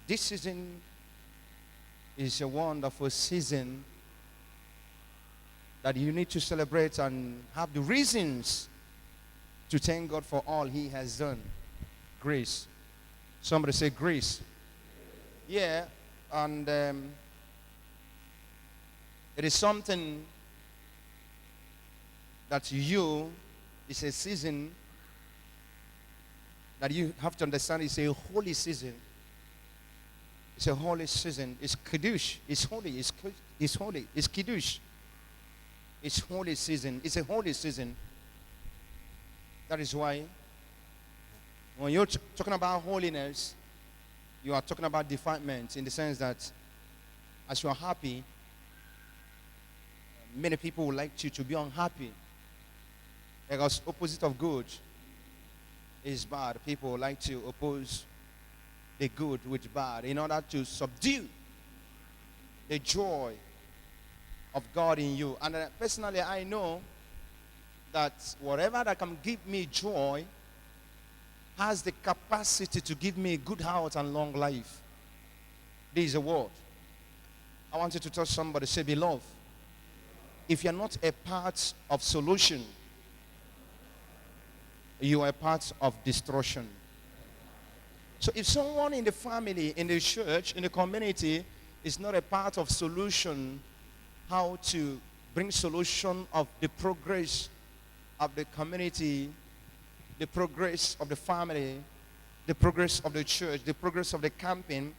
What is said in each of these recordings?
This season is a wonderful season that you need to celebrate and have the reasons to thank God for all He has done. Grace. Somebody say grace. Yeah, and it is something that it's a season that you have to understand. It's a holy season. It's a holy season. It's Kiddush. It's holy. It's holy. It's Kiddush. It's holy season. It's a holy season. That is why when you're talking about holiness, you are talking about defilement in the sense that as you are happy, many people would like you to be unhappy. Because opposite of good is bad. People like to oppose the good with bad in order to subdue the joy of God in you. And personally, I know that whatever that can give me joy has the capacity to give me good health and long life. This is a word. I want you to touch somebody, say, beloved, if you're not a part of solution, you are a part of destruction. So if someone in the family, in the church, in the community is not a part of solution, how to bring solution of the progress of the community, the progress of the family, the progress of the church, the progress of the camping,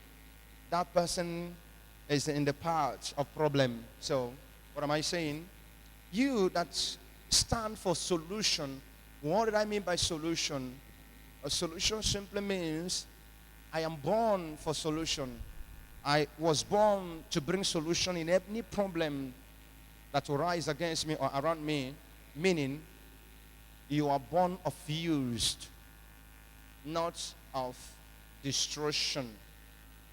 that person is in the part of problem. So what am I saying? You that stand for solution. What did I mean by solution? A solution simply means I am born for solution. I was born to bring solution in any problem that will rise against me or around me. Meaning, you are born of fused, not of destruction,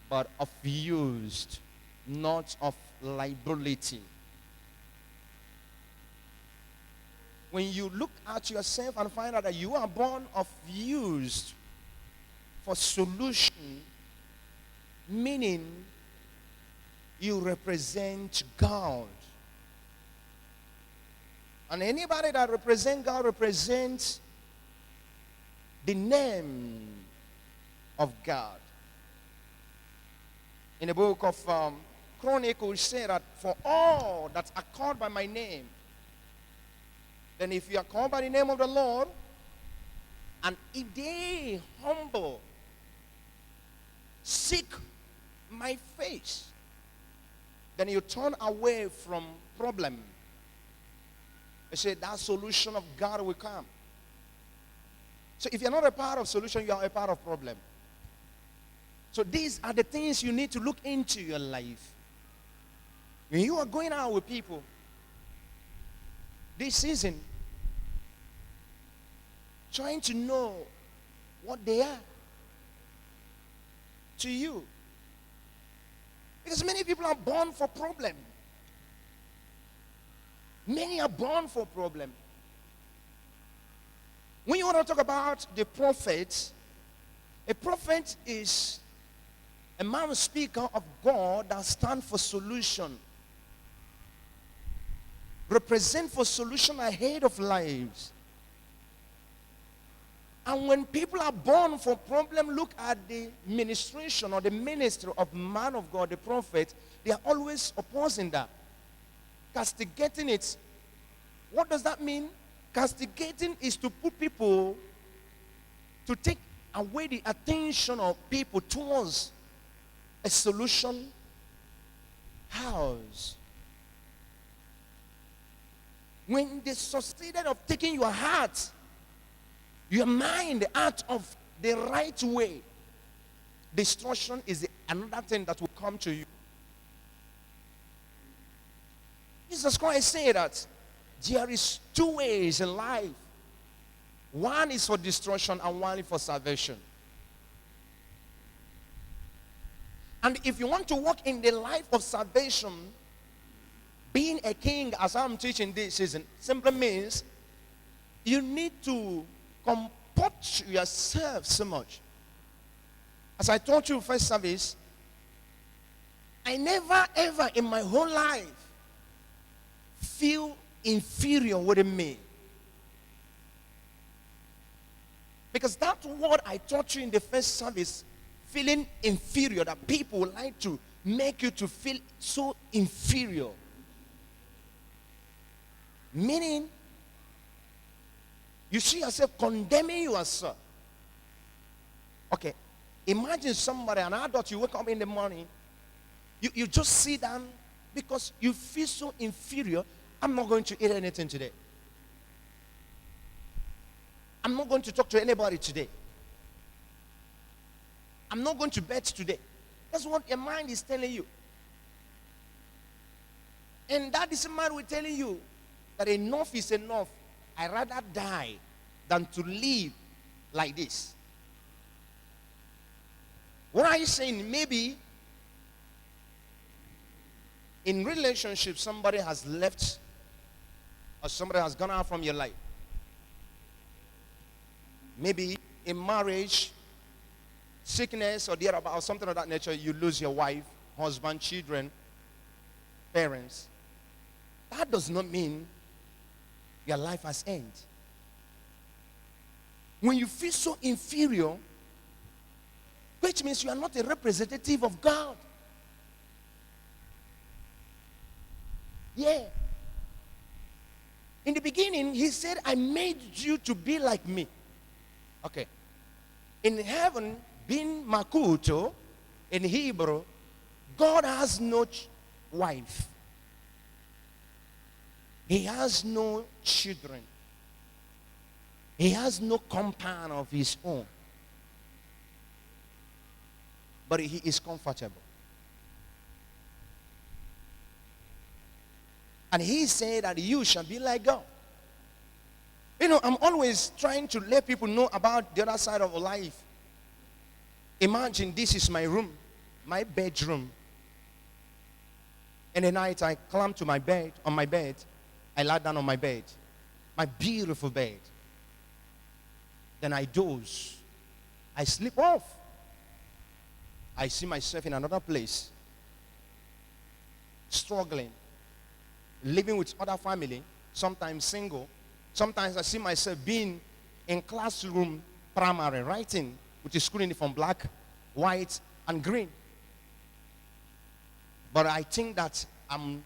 but of used, not of liability. When you look at yourself and find out that you are born of used for solution, meaning you represent God. And anybody that represents God represents the name of God. In the book of Chronicles, say that for all that are called by my name, then if you are called by the name of the Lord, and if they humble, seek my face, then you turn away from problem. I say that solution of God will come. So if you're not a part of solution, you are a part of problem. So these are the things you need to look into your life. When you are going out with people, this season, trying to know what they are to you. Because many people are born for problem. Many are born for problem. When you want to talk about the prophet, a prophet is a man speaker of God that stands for solution. Represent for solution ahead of lives. And when people are born for problem, look at the ministration or the ministry of man of God, the prophet. They are always opposing that. Castigating it. What does that mean? Castigating is to put people, to take away the attention of people towards a solution house. When they succeeded of taking your heart, your mind out of the right way, destruction is another thing that will come to you. Jesus Christ said that there is two ways in life. One is for destruction and one is for salvation. And if you want to walk in the life of salvation, being a king, as I'm teaching this season, simply means you need to comport yourself so much. As I taught you first service, I never ever in my whole life feel inferior within me. Because that's what I taught you in the first service, feeling inferior, that people would like to make you to feel so inferior. Meaning, you see yourself condemning yourself. Okay, imagine somebody, an adult, you wake up in the morning, you just sit down because you feel so inferior. I'm not going to eat anything today. I'm not going to talk to anybody today. I'm not going to bed today. That's what your mind is telling you. And that is mind will telling you that enough is enough. I'd rather die than to live like this. What are you saying? Maybe in relationship, somebody has left or somebody has gone out from your life. Maybe in marriage, sickness or thereabout, or something of that nature, you lose your wife, husband, children, parents. That does not mean your life has ended. When you feel so inferior, which means you are not a representative of God. Yeah. In the beginning, he said, I made you to be like me. Okay. In heaven, being Makuto, in Hebrew, God has no wife. He has no children. He has no compound of his own. But he is comfortable. And he said that you shall be like God. You know, I'm always trying to let people know about the other side of life. Imagine this is my room, my bedroom. In the night, I climb to my bed, on my bed. I lie down on my bed, my beautiful bed. Then I doze. I sleep off. I see myself in another place, struggling, living with other family, sometimes single. Sometimes I see myself being in classroom, primary, writing with a school uniform, black, white, and green. But I think that I'm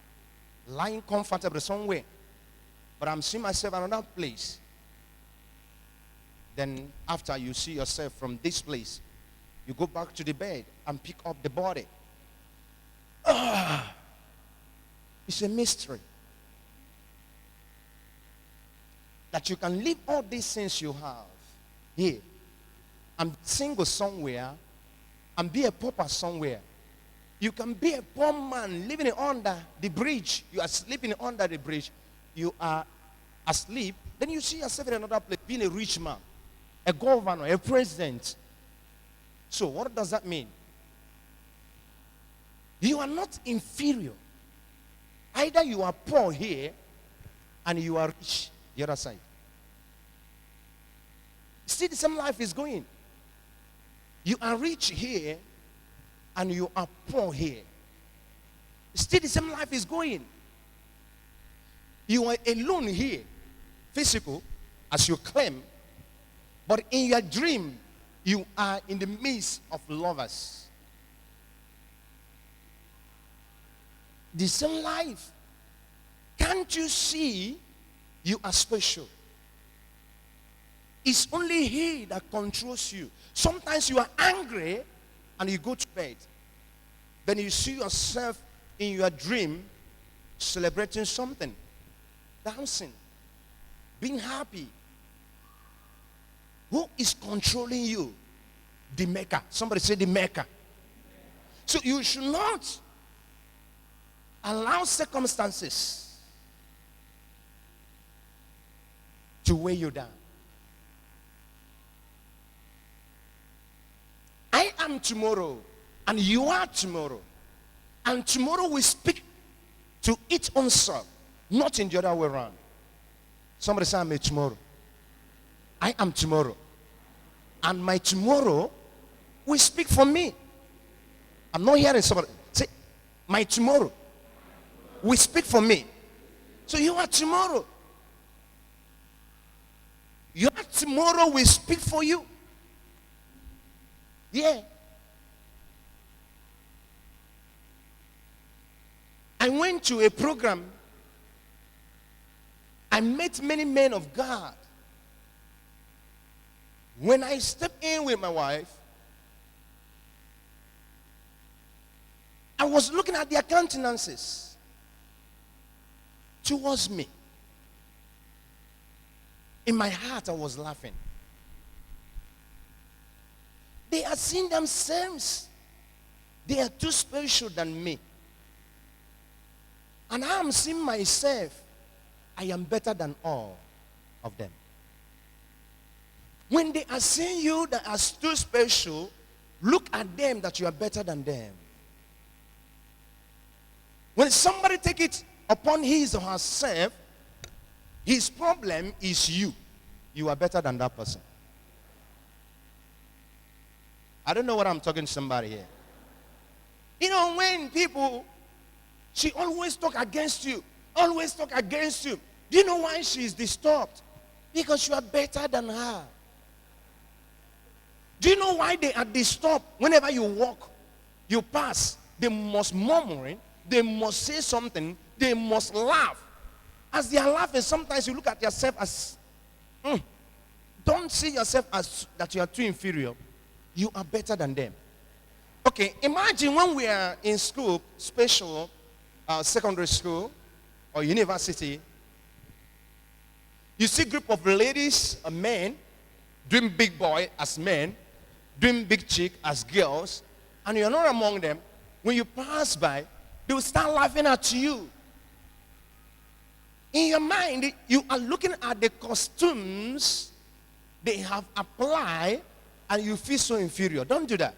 lying comfortable somewhere. But I'm seeing myself in another place. Then after you see yourself from this place, you go back to the bed and pick up the body. It's a mystery. That you can leave all these things you have here and single somewhere and be a pauper somewhere. You can be a poor man living under the bridge. You are sleeping under the bridge. You are asleep. Then you see yourself in another place being a rich man, a governor, a president. So what does that mean? You are not inferior. Either you are poor here and you are rich the other side. See, the same life is going. You are rich here and you are poor here. Still the same life is going. You are alone here, physical, as you claim, but in your dream, you are in the midst of lovers. The same life. Can't you see you are special? It's only he that controls you. Sometimes you are angry and you go to bed. Then you see yourself in your dream celebrating something, dancing, being happy. Who is controlling you? The maker. Somebody say the maker. So you should not allow circumstances to weigh you down. I am tomorrow, and you are tomorrow. And tomorrow we speak to its own self, not in the other way around. Somebody say, I'm a tomorrow. I am tomorrow. And my tomorrow will speak for me. I'm not hearing somebody say, My tomorrow will speak for me. So your tomorrow. Your tomorrow will speak for you. Yeah. I went to a program. I met many men of God. When I stepped in with my wife, I was looking at their countenances towards me. In my heart, I was laughing. They are seeing themselves. They are too special than me. And I am seeing myself. I am better than all of them. When they are seeing you that are too special, look at them that you are better than them. When somebody take it upon his or herself, his problem is you. You are better than that person. I don't know what I'm talking to somebody here. You know, when people, she always talk against you. Always talk against you. Do you know why she is disturbed? Because you are better than her. Do you know why they are disturbed? Whenever you walk, you pass, they must murmur, they must say something, they must laugh. As they are laughing, sometimes you look at yourself as, don't see yourself as that you are too inferior. You are better than them. Okay, imagine when we are in school, special, secondary school, or university, you see a group of ladies, men, doing big boy as men, doing big chick as girls, and you're not among them. When you pass by, they will start laughing at you. In your mind, you are looking at the costumes they have applied, and you feel so inferior. Don't do that.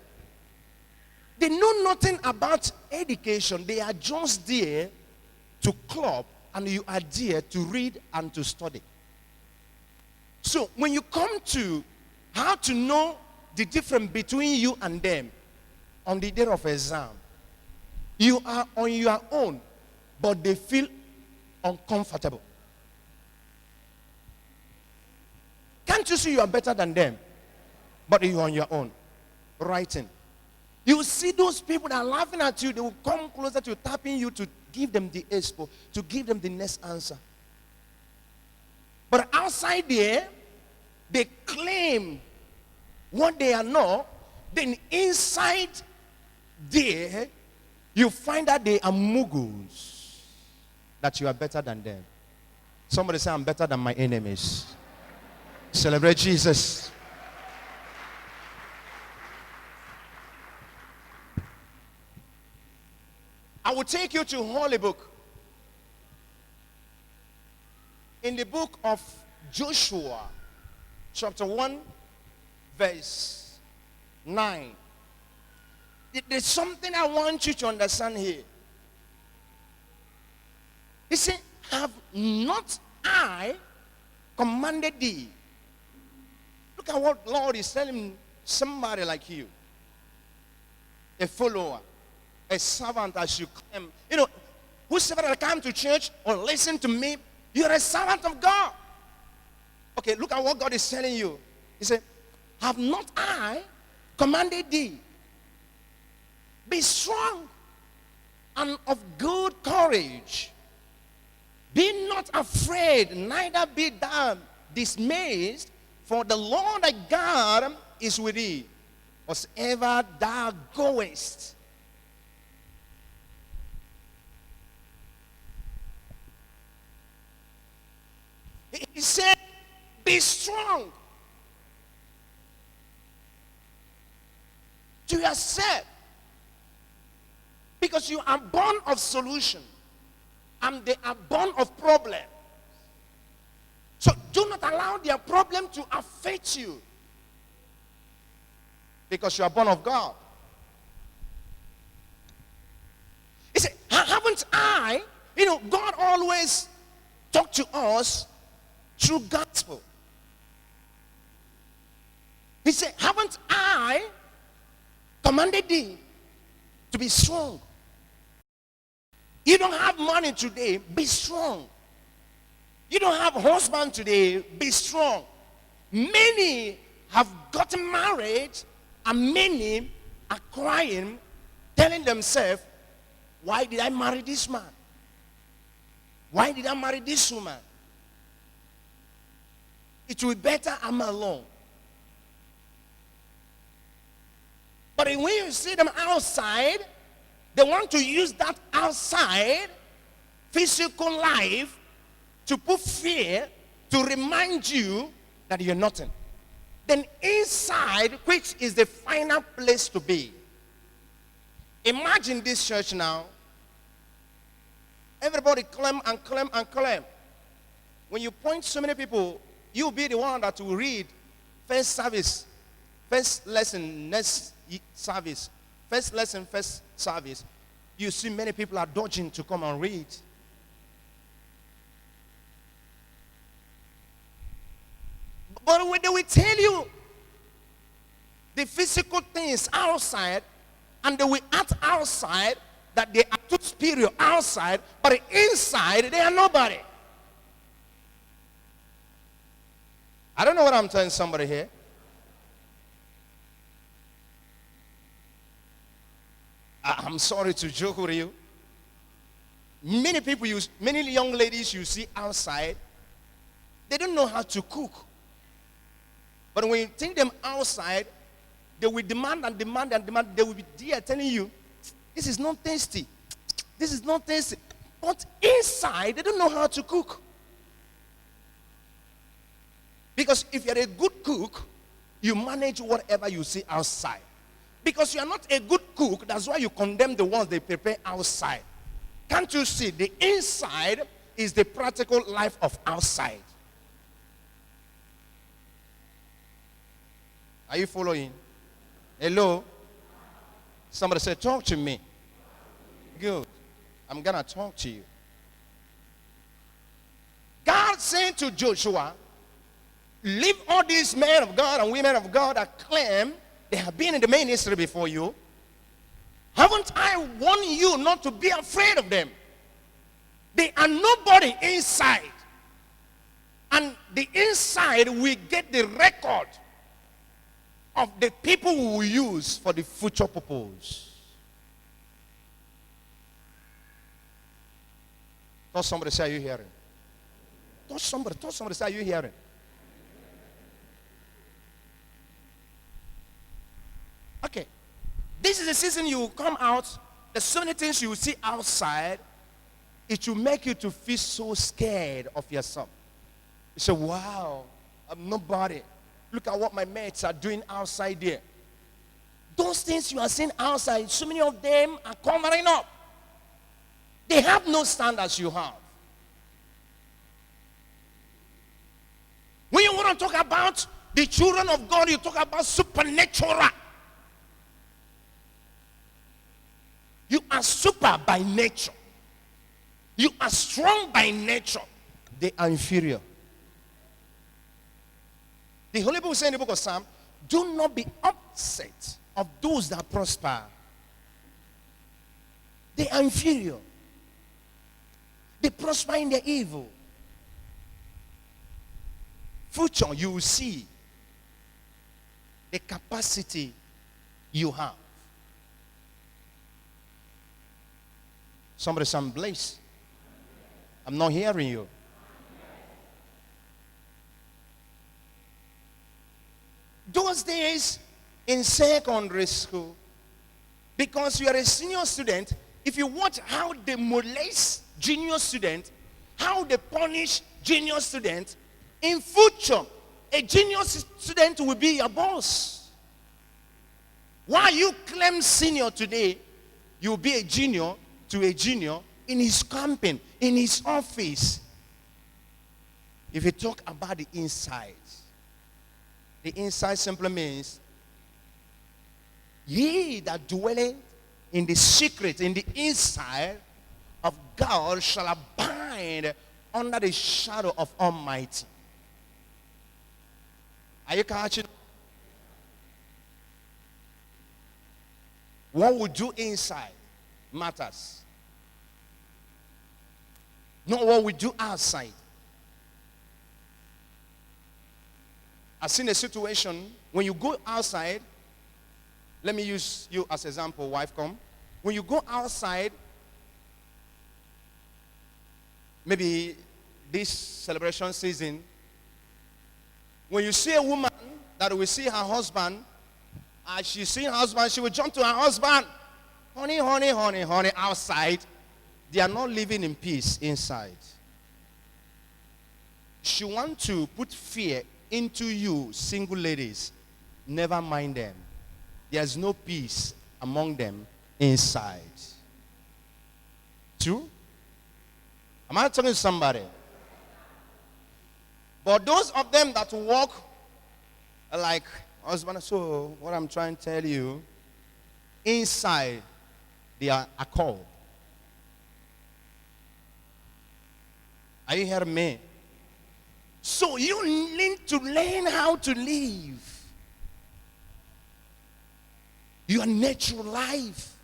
They know nothing about education. They are just there to club, and you are there to read and to study. So when you come to how to know the difference between you and them on the day of exam, you are on your own, but they feel uncomfortable. Can't you see you are better than them? But you're on your own, writing. You see those people that are laughing at you, they will come closer to tapping you to give them the expo, to give them the next answer. But outside there, they claim what they are not. Then inside there, you find that they are muggles. That you are better than them. Somebody say, I'm better than my enemies. Celebrate Jesus. I will take you to Holy Book. In the book of Joshua, chapter 1, verse 9. There's something I want you to understand here. He said, have not I commanded thee? Look at what Lord is telling somebody like you. A follower, a servant as you claim. You know, whosoever that come to church or listen to me, you're a servant of God. Okay, look at what God is telling you. He said, have not I commanded thee? Be strong and of good courage. Be not afraid, neither be thou dismayed, for the Lord thy God is with thee, wherever thou goest. He said, be strong to yourself, because you are born of solution and they are born of problem. So do not allow their problem to affect you, because you are born of God. He said, haven't I, God always talk to us through gospel. He said, haven't I commanded thee to be strong You don't have money today, be strong. You don't have a husband today, be strong. Many have gotten married and many are crying, telling themselves, why did I marry this man? Why did I marry this woman? It will be better I'm alone. But when you see them outside, they want to use that outside physical life to put fear, to remind you that you're nothing. Then inside, which is the final place to be. Imagine this church now. Everybody claim and claim and claim. When you point so many people, you'll be the one that will read first service, first lesson, next service, first lesson, first service. You see many people are dodging to come and read. But when they will tell you the physical things outside, and they will act outside that they are too superior outside, but inside they are nobody. I don't know what I'm telling somebody here. I'm sorry to joke with you. Many people many young ladies you see outside, they don't know how to cook. But when you take them outside, they will demand and demand and demand. They will be there telling you, this is not tasty. This is not tasty. But inside, they don't know how to cook. Because if you're a good cook, you manage whatever you see outside. Because you are not a good cook, that's why you condemn the ones they prepare outside. Can't you see? The inside is the practical life of outside. Are you following? Hello? Somebody said, talk to me. Good. I'm going to talk to you. God said to Joshua, leave all these men of God and women of God that claim they have been in the ministry before you. Haven't I warned you not to be afraid of them? They are nobody inside. And the inside will get the record of the people we will use for the future purpose. Touch somebody, say, are you hearing? Touch somebody, say, are you hearing? Okay. This is the season you will come out. There's so many things you will see outside. It will make you to feel so scared of yourself. You say, wow, I'm nobody. Look at what my mates are doing outside there. Those things you are seeing outside, so many of them are covering up. They have no standards you have. When you want to talk about the children of God, you talk about supernatural. You are super by nature. You are strong by nature. They are inferior. The Holy Book says in the book of Psalm, do not be upset of those that prosper. They are inferior. They prosper in their evil. Future, you will see the capacity you have. Somebody say, I'm blessed. I'm not hearing you. Those days in secondary school, because you are a senior student, if you watch how they molest junior student, how they punish junior student, in future, a junior student will be your boss. While you claim senior today, you will be a junior to a junior in his company, in his office. If you talk about the inside, the inside simply means, ye that dwelleth in the secret, in the inside of God shall abide under the shadow of Almighty. Are you catching? What we do inside matters. not what we do outside. I've seen a situation when you go outside. Let me use you as example, wife. Come. When you go outside, maybe this celebration season, when you see a woman that will see her husband, as she sees her husband, she will jump to her husband. Honey, honey, honey, honey, outside. They are not living in peace inside. She wants to put fear into you, single ladies. Never mind them. There's no peace among them inside. True? Am I talking to somebody? But those of them that walk like husband, so what I'm trying to tell you, inside they are a call. Are you hearing me? So you need to learn how to live your natural life.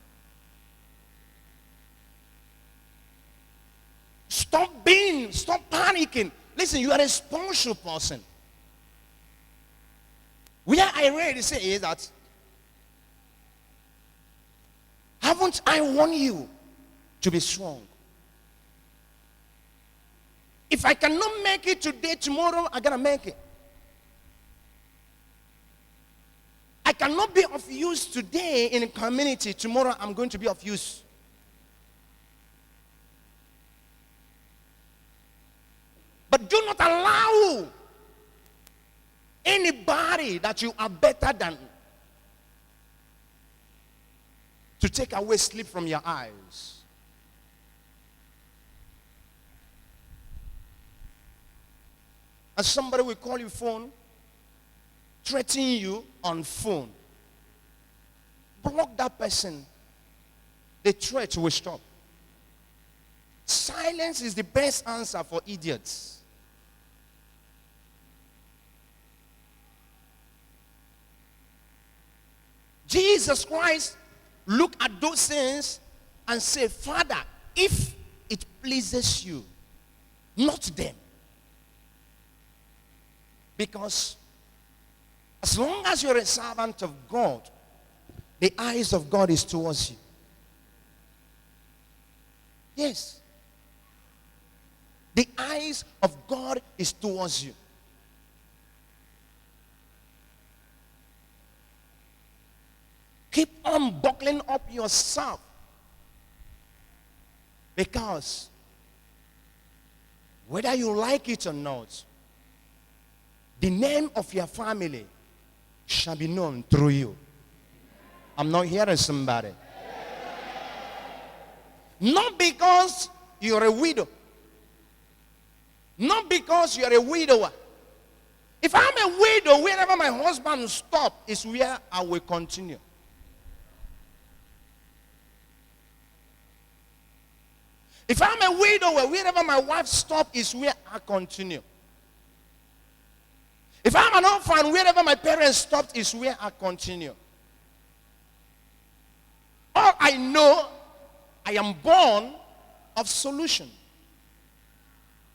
Stop panicking. Listen, you are a spiritual person. Where I read it says that, haven't I warned you to be strong? If I cannot make it today, tomorrow, I gotta make it. I cannot be of use today in a community. Tomorrow, I'm going to be of use. But do not allow anybody that you are better than to take away sleep from your eyes. And somebody will call you phone, threaten you on phone. Block that person. The threat will stop. Silence is the best answer for idiots. Jesus Christ looked at those things and said, Father, if it pleases you, not them. Because as long as you're a servant of God, the eyes of God is towards you. Yes. The eyes of God is towards you. Keep on buckling up yourself. Because whether you like it or not, the name of your family shall be known through you. I'm not hearing somebody. Not because you're a widow. Not because you're a widower. If I'm a widow, wherever my husband stops is where I will continue. If I'm a widower, wherever my wife stops is where I continue. If I'm an orphan, wherever my parents stopped is where I continue. All I know, I am born of solution,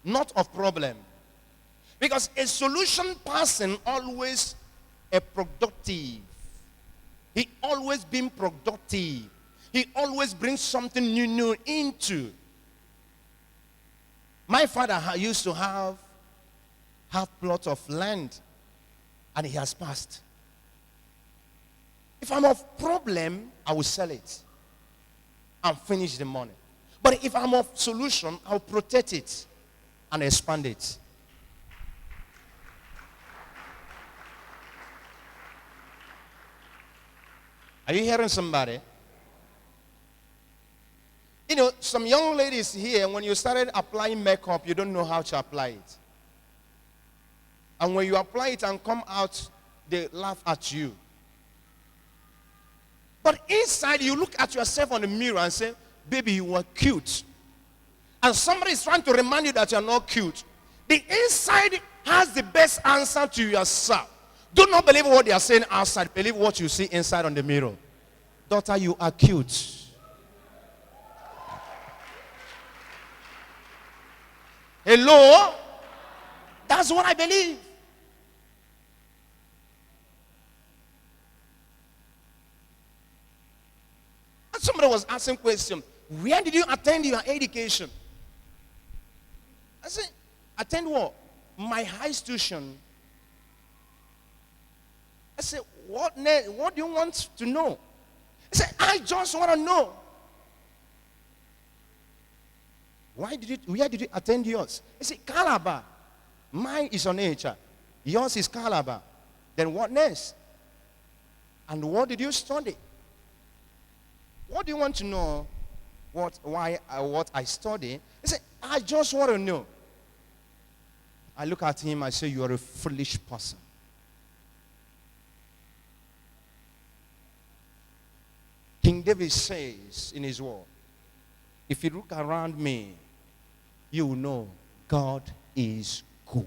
not of problem. Because a solution person always a productive. He always been productive. He always brings something new into. My father used to have plot of land, and he has passed. If I'm of problem, I will sell it and finish the money. But if I'm of solution, I'll protect it and expand it. Are you hearing somebody? You know, some young ladies here, when you started applying makeup, you don't know how to apply it. And when you apply it and come out, they laugh at you. But inside, you look at yourself on the mirror and say, baby, you were cute. And somebody is trying to remind you that you're not cute. The inside has the best answer to yourself. Do not believe what they are saying outside. Believe what you see inside on the mirror. Daughter, you are cute. Hello? That's what I believe. And somebody was asking question, where did you attend your education? I said, attend what? My high institution. I said, what do you want to know? He said, I just want to know. Where did you attend yours? He said, Calabar. Mine is on nature. Yours is Calabar. Then what next? And what did you study? What do you want to know? What I study? He said, I just want to know. I look at him, I say, you are a foolish person. King David says in his word, if you look around me, you will know God is good.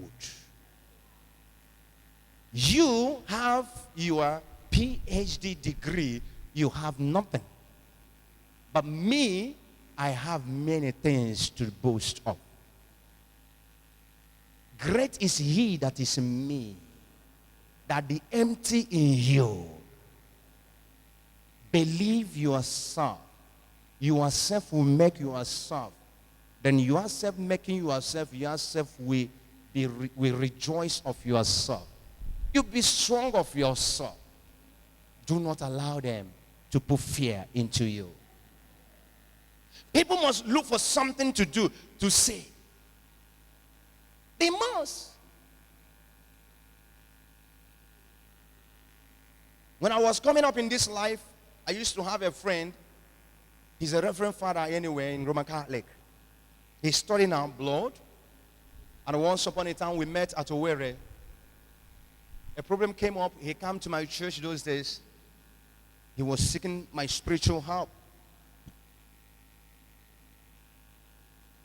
You have your PhD degree, you have nothing. But me, I have many things to boast of. Great is he that is in me, that the empty in you. Believe yourself. Yourself will make yourself. Then yourself making yourself will rejoice of yourself. You be strong of yourself. Do not allow them to put fear into you. People must look for something to do, to say. They must. When I was coming up in this life, I used to have a friend. He's a reverend father anyway in Roman Catholic. He's studying our blood. And once upon a time we met at Owerri. A problem came up. He came to my church those days. He was seeking my spiritual help.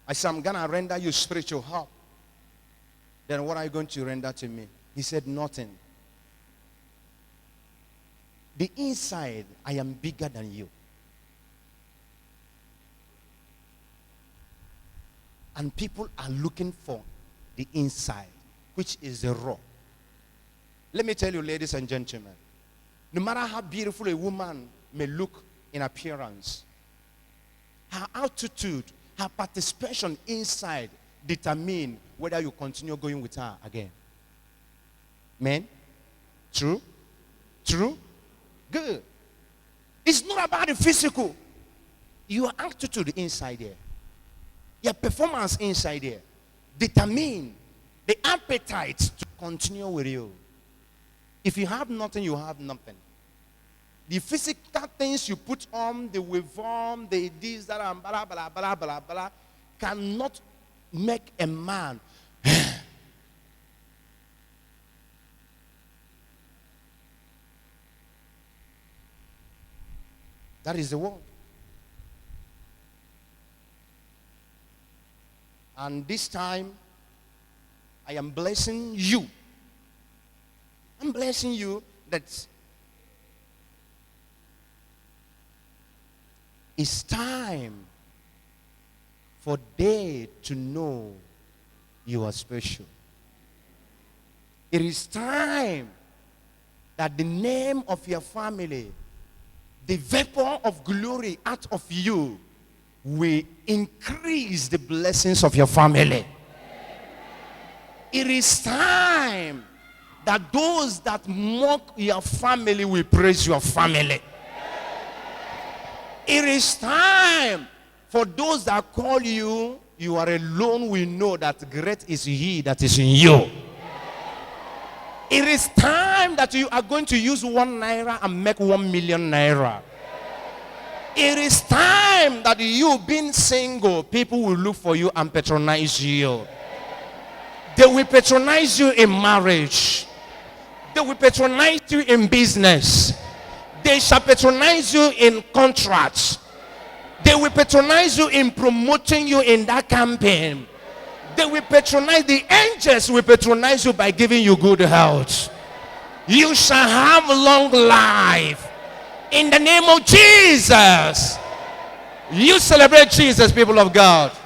I said, I'm going to render you spiritual help. Then what are you going to render to me? He said, nothing. The inside, I am bigger than you. And people are looking for the inside, which is the raw. Let me tell you, ladies and gentlemen, no matter how beautiful a woman may look in appearance, her attitude, her participation inside determine whether you continue going with her again. Men? True? True? Good. It's not about the physical. Your attitude inside there. Your performance inside there. Determine the appetite to continue with you. If you have nothing, you have nothing. The physical things you put on, the waveform, the this, that, and blah, blah, blah, blah, blah, cannot make a man. That is the word. And this time, I am blessing you. I'm blessing you that it's time for they to know you are special. It is time that the name of your family, the vapor of glory out of you, will increase the blessings of your family. It is time that those that mock your family will praise your family. It is time for those that call you, you are alone, will know that great is he that is in you. It is time that you are going to use 1 naira and make 1 million naira. It is time that you being single, people will look for you and patronize you. They will patronize you in marriage. They will patronize you in business. They shall patronize you in contracts. They will patronize you in promoting you in that campaign. They will patronize, the angels will patronize you by giving you good health. You shall have long life. In the name of Jesus. You celebrate Jesus, people of God.